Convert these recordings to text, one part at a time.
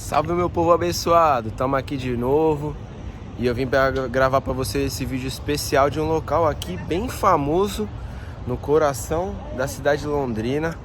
Salve, meu povo abençoado, estamos aqui de novo e eu vim para gravar para vocês esse vídeo especial de um local aqui bem famoso no coração da cidade de Londrina.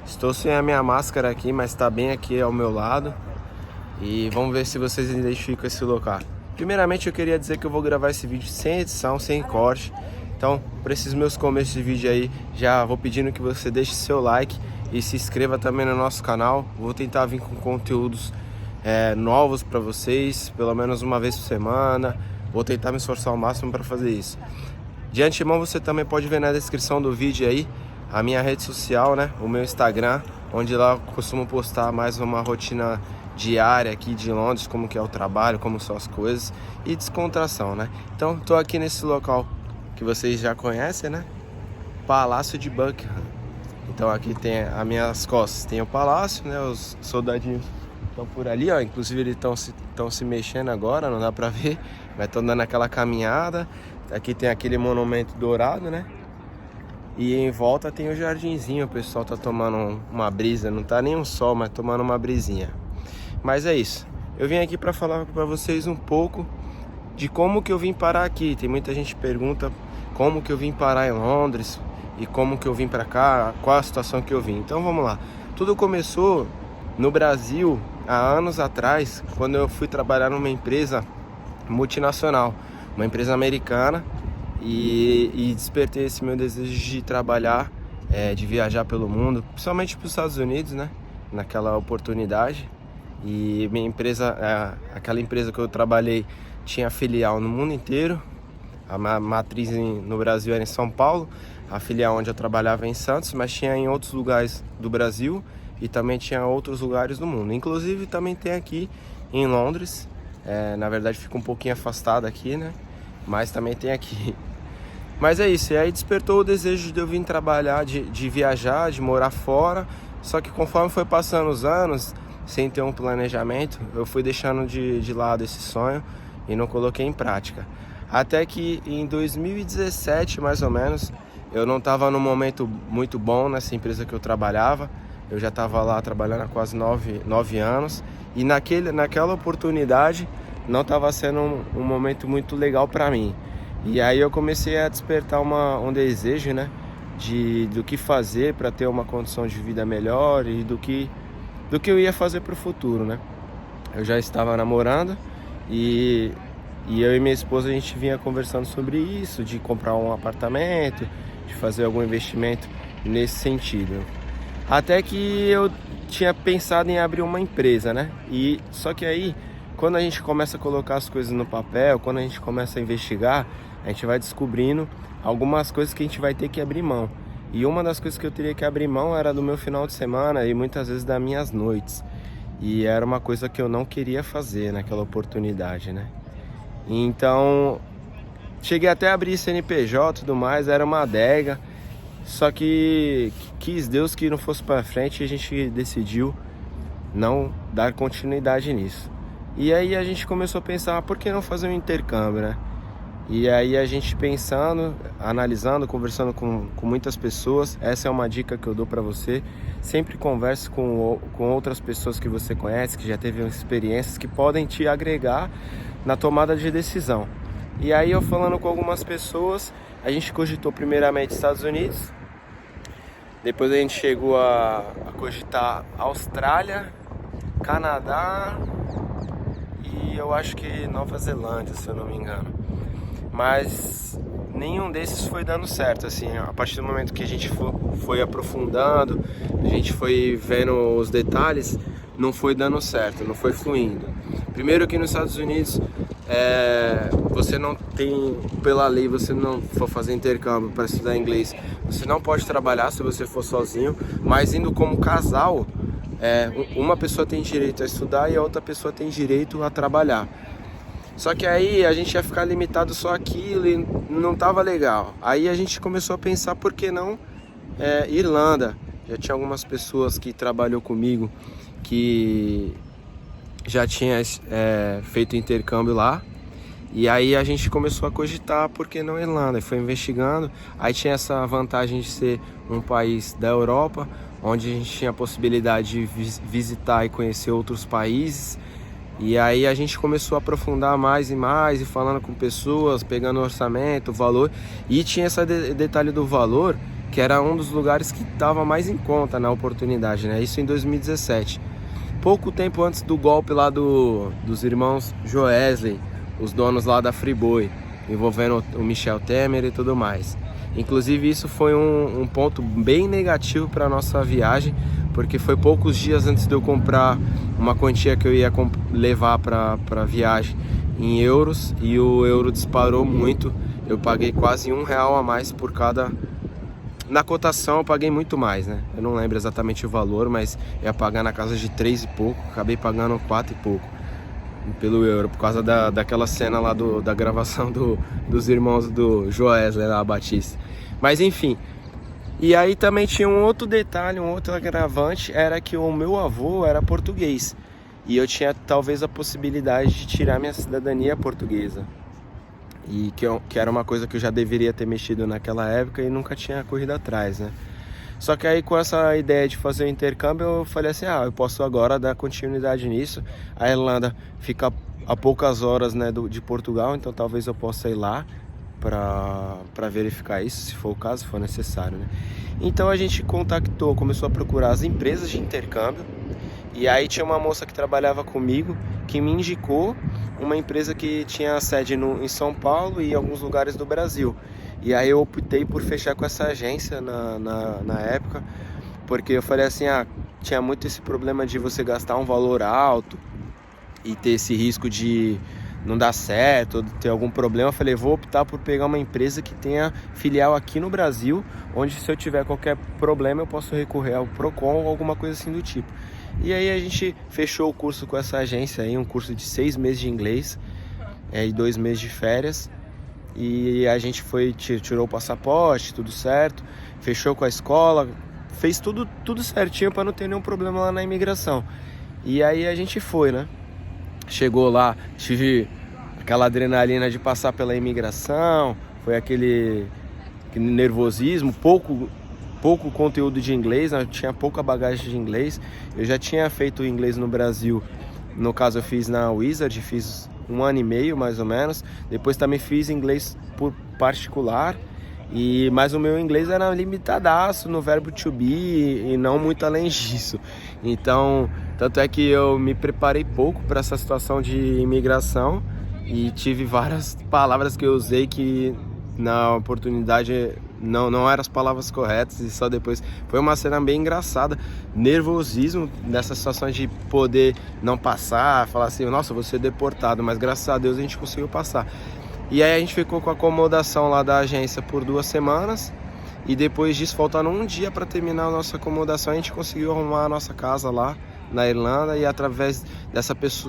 Estou sem a minha máscara aqui, mas está bem aqui ao meu lado e vamos ver se vocês identificam esse local. Primeiramente eu queria dizer que eu vou gravar esse vídeo sem edição, sem corte. Então, para esses meus começos de vídeo aí, já vou pedindo que você deixe seu like e se inscreva também no nosso canal. Vou tentar vir com conteúdos novos para vocês, pelo menos uma vez por semana. Vou tentar me esforçar ao máximo para fazer isso. De antemão, você também pode ver na descrição do vídeo aí a minha rede social, né? O meu Instagram, onde lá eu costumo postar mais uma rotina diária aqui de Londres, como que é o trabalho, como são as coisas e descontração, né? Então, tô aqui nesse local que vocês já conhecem, né? Palácio de Buckingham. Então aqui tem as minhas costas, tem o palácio, né? Os soldadinhos estão por ali, ó. Inclusive eles estão se mexendo agora, não dá pra ver, mas estão dando aquela caminhada. Aqui tem aquele monumento dourado, né? E em volta tem o jardinzinho, o pessoal tá tomando uma brisa, não tá nem um sol, mas tomando uma brisinha. Mas é isso. Eu vim aqui para falar para vocês um pouco de como que eu vim parar aqui. Tem muita gente que pergunta como que eu vim parar em Londres e como que eu vim para cá, qual a situação que eu vim. Então vamos lá. Tudo começou no Brasil há anos atrás, quando eu fui trabalhar numa empresa multinacional, uma empresa americana, e despertei esse meu desejo de trabalhar, de viajar pelo mundo, principalmente para os Estados Unidos, né? Naquela oportunidade. E minha empresa, aquela empresa que eu trabalhei, tinha filial no mundo inteiro. A matriz no Brasil era em São Paulo, a filial onde eu trabalhava é em Santos, mas tinha em outros lugares do Brasil e também tinha outros lugares do mundo. Inclusive também tem aqui em Londres, na verdade fica um pouquinho afastado aqui, né? Mas também tem aqui. Mas é isso, e aí despertou o desejo de eu vir trabalhar, de viajar, de morar fora. Só que conforme foi passando os anos, sem ter um planejamento, eu fui deixando de lado esse sonho e não coloquei em prática. Até que em 2017, mais ou menos, eu não estava num momento muito bom nessa empresa que eu trabalhava. Eu já estava lá trabalhando há quase 9 anos. E naquela oportunidade não estava sendo um momento muito legal para mim. E aí eu comecei a despertar um desejo, né, do que fazer para ter uma condição de vida melhor e do que eu ia fazer para o futuro, né? Eu já estava namorando e eu e minha esposa a gente vinha conversando sobre isso, de comprar um apartamento, de fazer algum investimento nesse sentido. Até que eu tinha pensado em abrir uma empresa, né? E só que aí, quando a gente começa a colocar as coisas no papel, quando a gente começa a investigar, a gente vai descobrindo algumas coisas que a gente vai ter que abrir mão. E uma das coisas que eu teria que abrir mão era do meu final de semana e muitas vezes das minhas noites. E era uma coisa que eu não queria fazer naquela oportunidade, né? Então, cheguei até a abrir CNPJ e tudo mais, era uma adega. Só que quis Deus que não fosse para frente e a gente decidiu não dar continuidade nisso. E aí a gente começou a pensar, por que não fazer um intercâmbio, né? E aí a gente pensando, analisando, conversando com muitas pessoas. Essa é uma dica que eu dou para você. Sempre converse com outras pessoas que você conhece, que já teve experiências, que podem te agregar na tomada de decisão. E aí eu falando com algumas pessoas, a gente cogitou primeiramente Estados Unidos. Depois a gente chegou a cogitar Austrália, Canadá e eu acho que Nova Zelândia, se eu não me engano. Mas nenhum desses foi dando certo, assim, a partir do momento que a gente foi aprofundando, a gente foi vendo os detalhes, não foi dando certo, não foi fluindo. Primeiro que nos Estados Unidos, você não tem, pela lei, você não for fazer intercâmbio para estudar inglês, você não pode trabalhar se você for sozinho, mas indo como casal, uma pessoa tem direito a estudar e a outra pessoa tem direito a trabalhar. Só que aí a gente ia ficar limitado só aquilo e não tava legal. Aí a gente começou a pensar, por que não Irlanda? Já tinha algumas pessoas que trabalhou comigo que já tinha feito intercâmbio lá. E aí a gente começou a cogitar, por que não Irlanda? E foi investigando. Aí tinha essa vantagem de ser um país da Europa, onde a gente tinha a possibilidade de visitar e conhecer outros países. E aí a gente começou a aprofundar mais e mais, e falando com pessoas, pegando orçamento, valor. E tinha esse detalhe do valor, que era um dos lugares que estava mais em conta na oportunidade, né? Isso em 2017. Pouco tempo antes do golpe lá dos irmãos Joesley, os donos lá da Friboi, envolvendo o Michel Temer e tudo mais. Inclusive isso foi um ponto bem negativo para a nossa viagem, porque foi poucos dias antes de eu comprar uma quantia que eu ia levar para a viagem em euros, e o euro disparou muito. Eu paguei quase R$1 a mais por cada... Na cotação eu paguei muito mais, né? Eu não lembro exatamente o valor, mas eu ia pagar na casa de 3 e pouco, acabei pagando 4 e pouco pelo euro, por causa daquela cena lá da gravação dos irmãos do Joesley lá, Batista. Mas enfim, e aí também tinha um outro detalhe, um outro agravante, era que o meu avô era português, e eu tinha talvez a possibilidade de tirar minha cidadania portuguesa, e que era uma coisa que eu já deveria ter mexido naquela época e nunca tinha corrido atrás, né? Só que aí, com essa ideia de fazer o intercâmbio, eu falei assim, eu posso agora dar continuidade nisso. A Irlanda fica a poucas horas, né, de Portugal, então talvez eu possa ir lá para verificar isso, se for o caso, se for necessário, né? Então a gente começou a procurar as empresas de intercâmbio, e aí tinha uma moça que trabalhava comigo que me indicou uma empresa que tinha sede em São Paulo e em alguns lugares do Brasil. E aí eu optei por fechar com essa agência na época, porque eu falei assim, tinha muito esse problema de você gastar um valor alto e ter esse risco de não dar certo, ou ter algum problema. Eu falei, vou optar por pegar uma empresa que tenha filial aqui no Brasil, onde se eu tiver qualquer problema eu posso recorrer ao Procon ou alguma coisa assim do tipo. E aí a gente fechou o curso com essa agência aí, um curso de 6 meses de inglês e 2 meses de férias. E a gente tirou o passaporte, tudo certo, fechou com a escola, fez tudo certinho para não ter nenhum problema lá na imigração. E aí a gente foi, né? Chegou lá, tive aquela adrenalina de passar pela imigração, foi aquele nervosismo, pouco conteúdo de inglês, né? Tinha pouca bagagem de inglês. Eu já tinha feito inglês no Brasil, no caso eu fiz na Wizard, fiz 1 ano e meio mais ou menos. Depois também fiz inglês por particular, mas o meu inglês era limitadaço no verbo to be e não muito além disso. Então, tanto é que eu me preparei pouco para essa situação de imigração e tive várias palavras que eu usei que na oportunidade não eram as palavras corretas, e só depois. Foi uma cena bem engraçada, nervosismo nessa situação de poder não passar, falar assim, nossa, vou ser deportado, mas graças a Deus a gente conseguiu passar. E aí a gente ficou com a acomodação lá da agência por 2 semanas, e depois disso, faltando um dia para terminar a nossa acomodação, a gente conseguiu arrumar a nossa casa lá na Irlanda, e através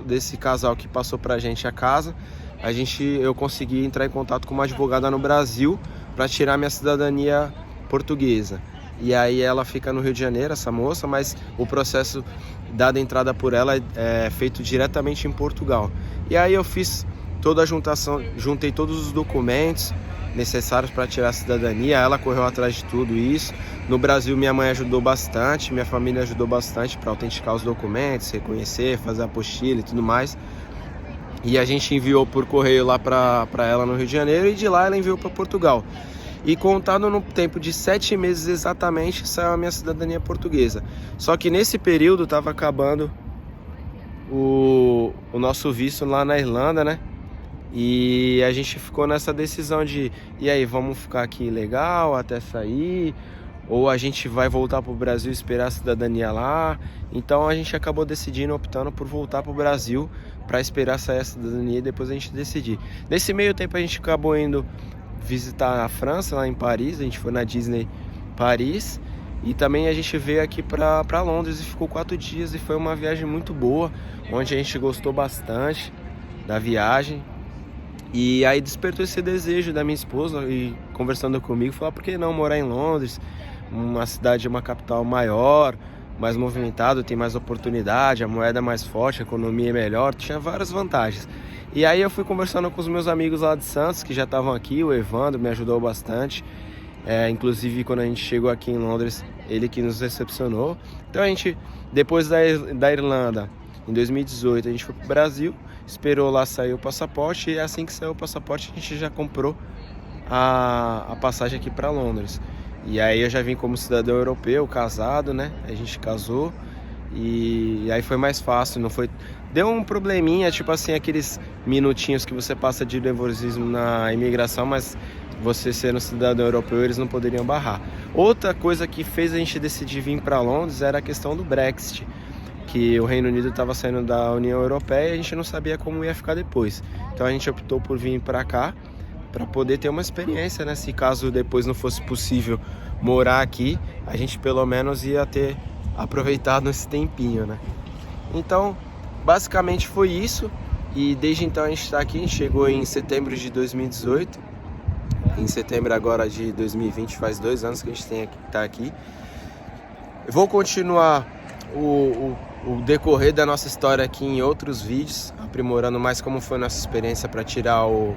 desse casal que passou pra gente a casa, eu consegui entrar em contato com uma advogada no Brasil para tirar minha cidadania portuguesa. E aí ela fica no Rio de Janeiro, essa moça, mas o processo dado entrada por ela é feito diretamente em Portugal. E aí eu fiz toda a juntação, juntei todos os documentos necessários para tirar a cidadania. Ela correu atrás de tudo isso. No Brasil minha mãe ajudou bastante, minha família ajudou bastante para autenticar os documentos, reconhecer, fazer a apostila e tudo mais. E a gente enviou por correio lá para ela no Rio de Janeiro, e de lá ela enviou para Portugal. E contado no tempo de 7 meses exatamente, saiu a minha cidadania portuguesa. Só que nesse período estava acabando o nosso visto lá na Irlanda, né? E a gente ficou nessa decisão de, e aí, vamos ficar aqui legal até sair? Ou a gente vai voltar para o Brasil e esperar a cidadania lá? Então a gente acabou optando por voltar para o Brasil para esperar sair a cidadania e depois a gente decidir. Nesse meio tempo a gente acabou indo visitar a França, lá em Paris. A gente foi na Disney Paris, e também a gente veio aqui para Londres e ficou 4 dias, e foi uma viagem muito boa, onde a gente gostou bastante da viagem. E aí despertou esse desejo da minha esposa, e conversando comigo, falou, por que não morar em Londres? Uma cidade, uma capital maior, mais movimentado, tem mais oportunidade, a moeda é mais forte, a economia é melhor, tinha várias vantagens. E aí eu fui conversando com os meus amigos lá de Santos, que já estavam aqui, o Evandro me ajudou bastante. Inclusive quando a gente chegou aqui em Londres, ele que nos recepcionou. Então a gente, depois da Irlanda, em 2018, a gente foi pro Brasil, esperou lá sair o passaporte, e assim que saiu o passaporte a gente já comprou a passagem aqui para Londres. E aí eu já vim como cidadão europeu, casado, né? A gente casou e aí foi mais fácil, não foi... Deu um probleminha, tipo assim, aqueles minutinhos que você passa de nervosismo na imigração, mas você sendo cidadão europeu, eles não poderiam barrar. Outra coisa que fez a gente decidir vir para Londres era a questão do Brexit, que o Reino Unido estava saindo da União Europeia e a gente não sabia como ia ficar depois. Então a gente optou por vir para cá, para poder ter uma experiência, né? Se caso depois não fosse possível morar aqui, a gente pelo menos ia ter aproveitado esse tempinho, né? Então, basicamente foi isso. E desde então a gente está aqui, a gente chegou em setembro de 2018. Em setembro agora de 2020, faz 2 anos que a gente tá aqui. Eu vou continuar o decorrer da nossa história aqui em outros vídeos, aprimorando mais como foi a nossa experiência para tirar o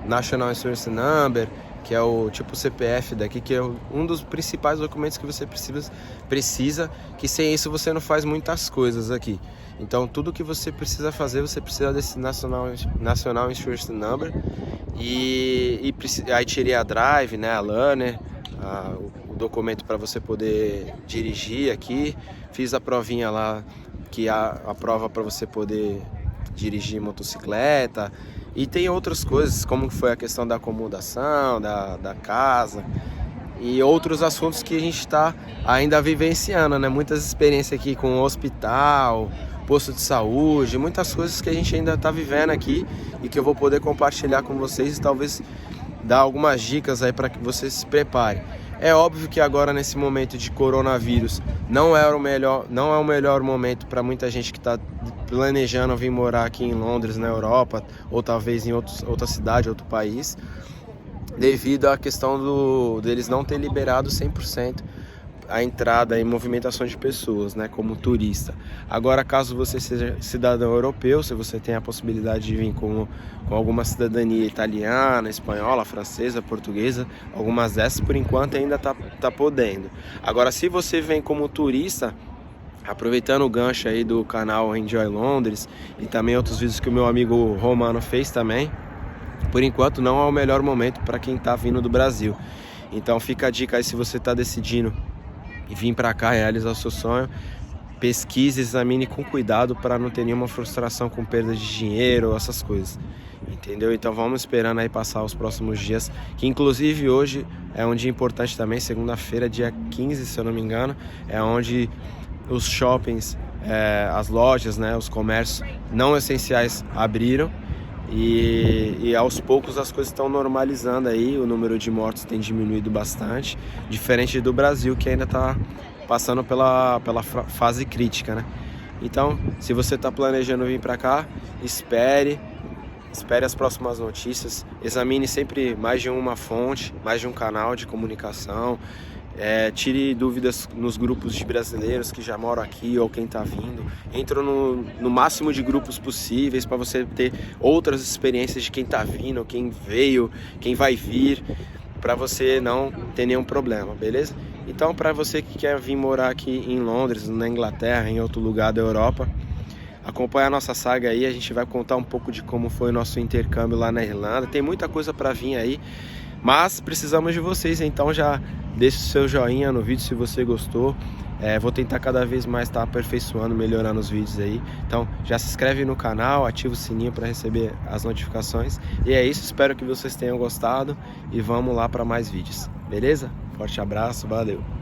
National Insurance Number, que é o tipo CPF daqui, que é um dos principais documentos que você precisa, que sem isso você não faz muitas coisas aqui. Então tudo que você precisa fazer, você precisa desse National Insurance Number, e aí tirei a Drive, né, a Learner, o documento para você poder dirigir aqui, fiz a provinha lá, que é a prova para você poder dirigir motocicleta. E tem outras coisas, como foi a questão da acomodação, da casa e outros assuntos que a gente está ainda vivenciando, né? Muitas experiências aqui com hospital, posto de saúde, muitas coisas que a gente ainda está vivendo aqui e que eu vou poder compartilhar com vocês e talvez dar algumas dicas aí para que vocês se preparem. É óbvio que agora, nesse momento de coronavírus, não é o melhor momento para muita gente que está planejando vir morar aqui em Londres, na Europa, ou talvez em outra cidade, outro país, devido à questão deles não ter liberado 100% a entrada e movimentação de pessoas, né, como turista. Agora, caso você seja cidadão europeu, se você tem a possibilidade de vir com alguma cidadania italiana, espanhola, francesa, portuguesa, algumas dessas por enquanto ainda tá podendo. Agora, se você vem como turista, aproveitando o gancho aí do canal Enjoy Londres e também outros vídeos que o meu amigo Romano fez também, por enquanto não é o melhor momento para quem está vindo do Brasil. Então fica a dica aí, se você está decidindo e vir para cá realizar o seu sonho, pesquise, examine com cuidado para não ter nenhuma frustração com perda de dinheiro ou essas coisas, entendeu? Então vamos esperando aí passar os próximos dias, que inclusive hoje é um dia importante também, segunda-feira, dia 15, se eu não me engano, é onde os shoppings, as lojas, né, os comércios não essenciais abriram. E aos poucos as coisas estão normalizando aí, o número de mortos tem diminuído bastante, diferente do Brasil, que ainda está passando pela fase crítica, né? Então, se você está planejando vir para cá, espere as próximas notícias, examine sempre mais de uma fonte, mais de um canal de comunicação, tire dúvidas nos grupos de brasileiros que já moram aqui ou quem está vindo. Entra no máximo de grupos possíveis para você ter outras experiências de quem está vindo, quem veio, quem vai vir, para você não ter nenhum problema, beleza? Então, para você que quer vir morar aqui em Londres, na Inglaterra, em outro lugar da Europa, acompanha a nossa saga aí, a gente vai contar um pouco de como foi o nosso intercâmbio lá na Irlanda. Tem muita coisa para vir aí, mas precisamos de vocês, então já deixe o seu joinha no vídeo se você gostou. Vou tentar cada vez mais estar aperfeiçoando, melhorando os vídeos aí. Então já se inscreve no canal, ativa o sininho para receber as notificações. E é isso, espero que vocês tenham gostado e vamos lá para mais vídeos, beleza? Forte abraço, valeu!